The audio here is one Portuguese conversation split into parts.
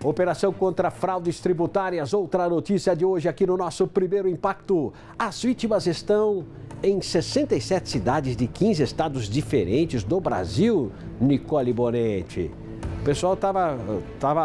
Operação contra fraudes tributárias. Outra notícia de hoje aqui no nosso Primeiro Impacto. As vítimas estão em 67 cidades de 15 estados diferentes do Brasil, Nicole Bonetti. O pessoal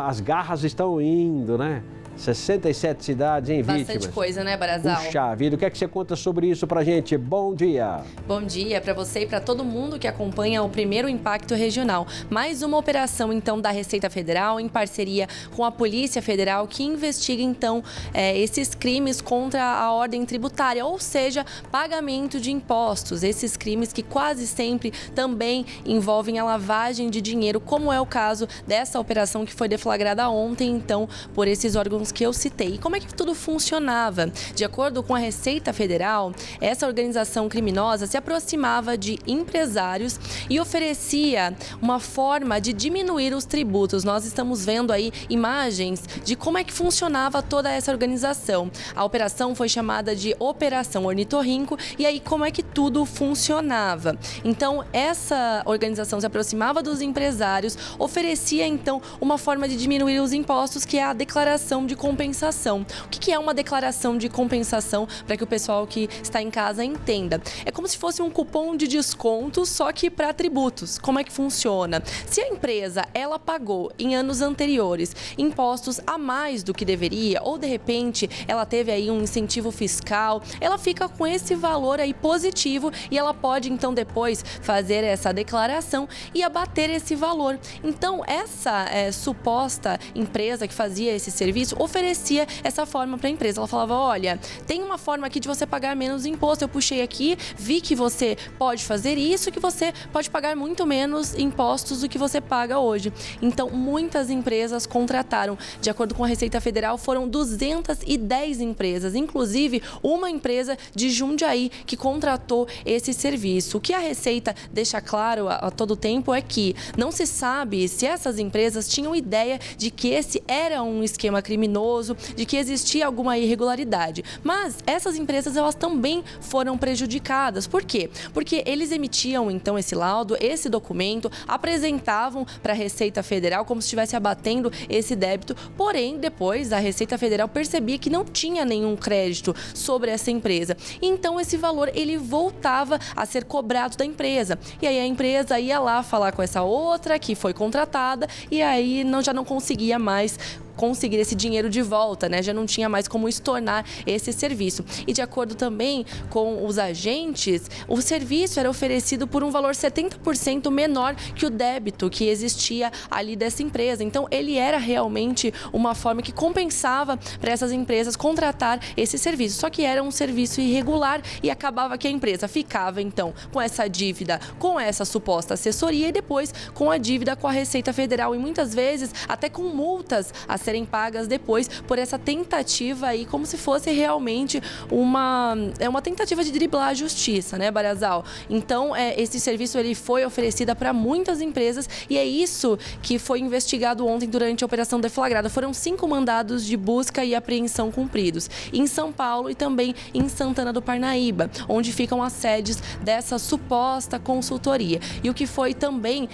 as garras estão indo, né? 67 cidades em vítimas. Bastante coisa, né, Barazal? Puxa vida, o que é que você conta sobre isso pra gente? Bom dia! Bom dia para você e para todo mundo que acompanha o Primeiro Impacto Regional. Mais uma operação, então, da Receita Federal em parceria com a Polícia Federal que investiga, então, esses crimes contra a ordem tributária, ou seja, pagamento de impostos. Esses crimes que quase sempre também envolvem a lavagem de dinheiro, como é o caso dessa operação que foi deflagrada ontem, então, por esses órgãos que eu citei. E como é que tudo funcionava? De acordo com a Receita Federal, essa organização criminosa se aproximava de empresários e oferecia uma forma de diminuir os tributos. Nós estamos vendo aí imagens de como é que funcionava toda essa organização. A operação foi chamada de Operação Ornitorrinco. E aí, como é que tudo funcionava? Então, essa organização se aproximava dos empresários, oferecia, então, uma forma de diminuir os impostos, que é a declaração de compensação. O que é uma declaração de compensação, para que o pessoal que está em casa entenda? É como se fosse um cupom de desconto, só que para tributos. Como é que funciona? Se a empresa ela pagou em anos anteriores impostos a mais do que deveria, ou de repente ela teve aí um incentivo fiscal, ela fica com esse valor aí positivo e ela pode então depois fazer essa declaração e abater esse valor. Então essa suposta empresa que fazia esse serviço oferecia essa forma para a empresa. Ela falava, olha, tem uma forma aqui de você pagar menos imposto. Eu puxei aqui, vi que você pode fazer isso, que você pode pagar muito menos impostos do que você paga hoje. Então, muitas empresas contrataram. De acordo com a Receita Federal, foram 210 empresas, inclusive uma empresa de Jundiaí que contratou esse serviço. O que a Receita deixa claro a todo tempo é que não se sabe se essas empresas tinham ideia de que esse era um esquema criminoso, de que existia alguma irregularidade. Mas essas empresas, elas também foram prejudicadas. Por quê? Porque eles emitiam, então, esse laudo, esse documento, apresentavam para a Receita Federal como se estivesse abatendo esse débito. Porém, depois, a Receita Federal percebia que não tinha nenhum crédito sobre essa empresa. Então, esse valor, ele voltava a ser cobrado da empresa. E aí, a empresa ia lá falar com essa outra que foi contratada e aí já não conseguia mais conseguir esse dinheiro de volta, né? Já não tinha mais como estornar esse serviço. E de acordo também com os agentes, o serviço era oferecido por um valor 70% menor que o débito que existia ali dessa empresa. Então, ele era realmente uma forma que compensava para essas empresas contratar esse serviço. Só que era um serviço irregular e acabava que a empresa ficava, então, com essa dívida, com essa suposta assessoria e depois com a dívida com a Receita Federal. E muitas vezes até com multas a serem pagas depois por essa tentativa aí, como se fosse realmente uma tentativa de driblar a justiça, né, Barazal? Então, esse serviço ele foi oferecido para muitas empresas e é isso que foi investigado ontem durante a Operação Deflagrada. Foram 5 mandados de busca e apreensão cumpridos em São Paulo e também em Santana do Parnaíba, onde ficam as sedes dessa suposta consultoria. E o que foi também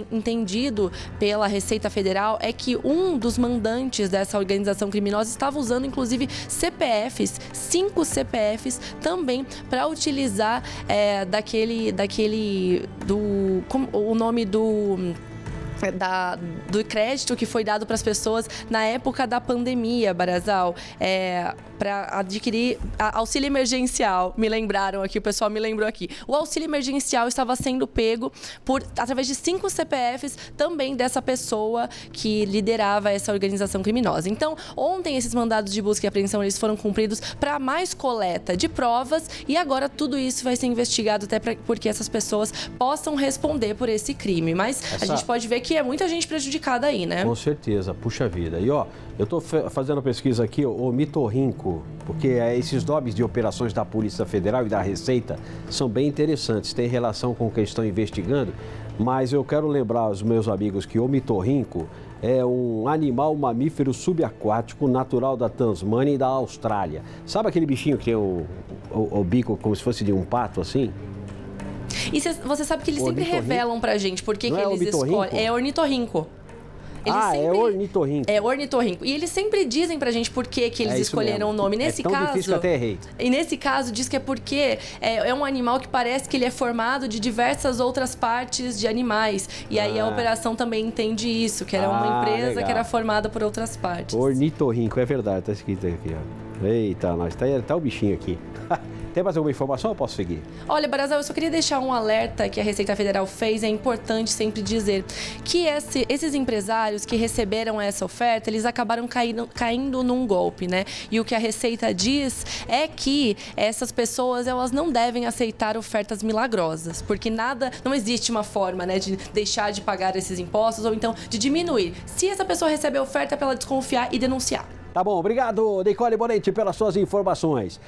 entendido pela Receita Federal é que um dos mandantes dessa organização criminosa estava usando, inclusive, CPFs, 5 CPFs também para utilizar o nome do crédito que foi dado para as pessoas na época da pandemia, Barazal, para adquirir auxílio emergencial. Me lembraram aqui, o pessoal me lembrou aqui. O auxílio emergencial estava sendo pego através de 5 CPFs também dessa pessoa que liderava essa organização criminosa. Então, ontem esses mandados de busca e apreensão eles foram cumpridos para mais coleta de provas e agora tudo isso vai ser investigado até porque essas pessoas possam responder por esse crime. Mas a gente pode ver que é muita gente prejudicada aí, né? Com certeza, puxa vida. E ó, eu estou fazendo a pesquisa aqui, o Mitorrinco, porque esses nomes de operações da Polícia Federal e da Receita são bem interessantes, tem relação com o que estão investigando, mas eu quero lembrar aos meus amigos que o Mitorrinco é um animal mamífero subaquático natural da Tasmânia e da Austrália. Sabe aquele bichinho que tem o bico como se fosse de um pato, assim? E você sabe que eles sempre revelam pra gente por que eles escolhem. É ornitorrinco. É ornitorrinco. É ornitorrinco. E eles sempre dizem pra gente por que eles escolheram o nome. Nesse tão difícil que eu até errei. E nesse caso, diz que é porque é um animal que parece que ele é formado de diversas outras partes de animais. E aí a operação também entende isso, que era uma empresa legal. que era formada por outras partes. Ornitorrinco, é verdade, tá escrito aqui, ó. Eita, nós tá o bichinho aqui. Tem mais alguma informação ou posso seguir? Olha, Brasil, eu só queria deixar um alerta que a Receita Federal fez. É importante sempre dizer que esses empresários que receberam essa oferta, eles acabaram caindo num golpe, né? E o que a Receita diz é que essas pessoas, elas não devem aceitar ofertas milagrosas, porque não existe uma forma, né, de deixar de pagar esses impostos ou então de diminuir. Se essa pessoa receber a oferta, é para ela desconfiar e denunciar. Tá bom, obrigado, Nicole Bonetti, pelas suas informações.